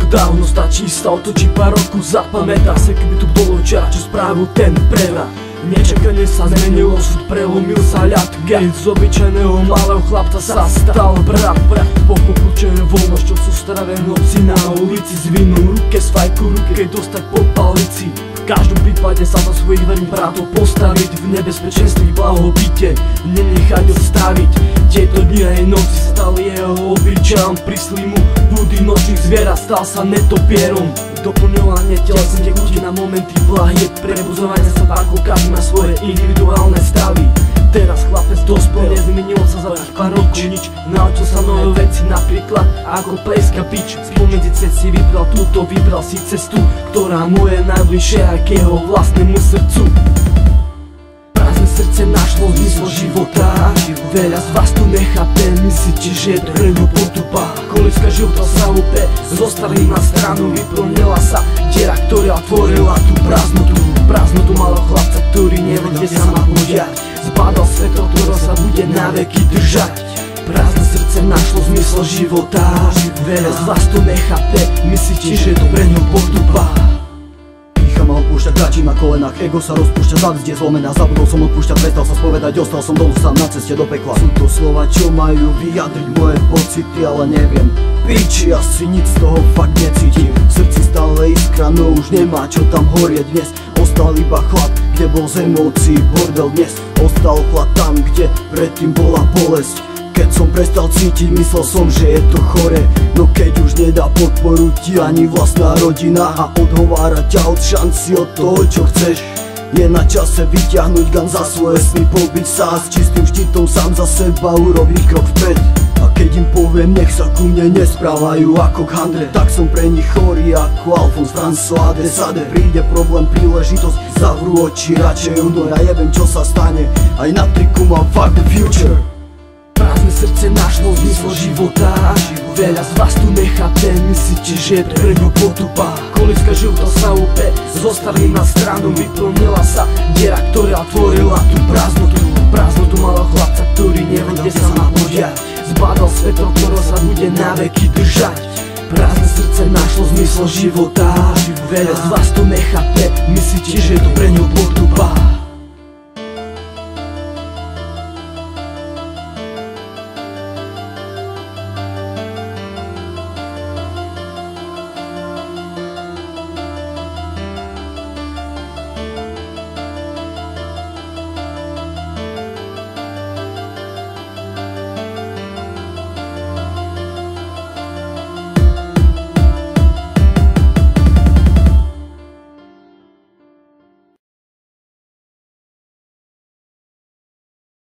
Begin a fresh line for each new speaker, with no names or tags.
dávno stačí sa otočiť pár rokov, zapamätá sa, keby tu bolo včera, čo spravil ten prevrat. Nečakane sa zmenil osud, prelomil sa ľad, keď z obyčajného malého chlapca sa stal brat. Pochopil, čo je voľnosť, čo sú stravé noci na ulici, s vínom v ruke, s fajkou v ruke, dostať po palici. V každom prípade sa za svojich verných bratov postaviť, v nebezpečenství blahobite nenechať odstaviť. Tieto dni aj noci stali jeho obyčajom, prišli mu budy nočných zvierat, stal sa netopierom. Doplňovanie telesných tekutí na momenty blahiet, prebuzovanie sa parkov, každý má svoje individuálne stavy. Teraz chlapec dospel, nezmenilo sa za tých pár rokov nič, naučil sa nové veci, napríklad ako plejska bič. Spomedzi cest si vybral túto, vybral si cestu, ktorá mu je najbližšia aj k jeho vlastnému srdcu. Prázdne srdce našlo zmysel života, veľa z vás tu nechápe, myslíte, že je to pre ňu potupa. Kolíska života sa úplne zostali na stranu, vyplnila sa diera, ktorá tvorila tú prázdnotu. Prázdnotu malého chlapca, ktorý nevie, kde sa má požiať, zbadal svetlo, ktoré sa bude na veky držať. Prázdne srdce našlo zmysel života, veľa z vás to nechápe, myslíte, že je to pre ňu potupa.
Mal púšťať, kráčim na kolenách, ego sa rozpúšťa, závisť je zlomená. Zabudol som odpúšťať, prestal sa spovedať, ostal som dolu sám na ceste do pekla. Sú to slova, čo majú vyjadriť moje pocity, ale neviem. Piči, asi nic z toho fakt necítim. V srdci stále iskra, no už nemá čo tam horieť dnes. Ostal iba chlad, kde bol z emócií bordel dnes. Ostal chlad tam, kde predtým bola bolesť. Keď som prestal cítiť, myslel som, že je to chore. No keď už nedá podporu ti ani vlastná rodina a odhovára ťa od šanci od toho, čo chceš, je na čase vyťahnuť gun za svoje sny, pobiť sa a s čistým štítom sám za seba urobiť krok vpred. A keď im poviem, nech sa ku mne nesprávajú ako k handre, tak som pre nich chorý ako Alphonse François de Sade. Príde problém, príležitosť, zavrú oči, radšej umrú, ja neviem, čo sa stane. Aj na triku mám fuck the future.
Prázdne srdce našlo zmysel života, veľa z vás tu nechápe, myslíte, že je to pre ňu potupa. Kolíska života sa úplne zostali na stranu, vyplnila sa diera, ktorá tvorila tú prázdnotu. Prázdnotu malého chlapca, ktorý nevie, kde sa má požiať, zbadal svetlo, ktoré sa bude na veky držať. Prázdne srdce našlo zmysel života, veľa z vás to nechápe, myslíte, že je to pre ňu potupa.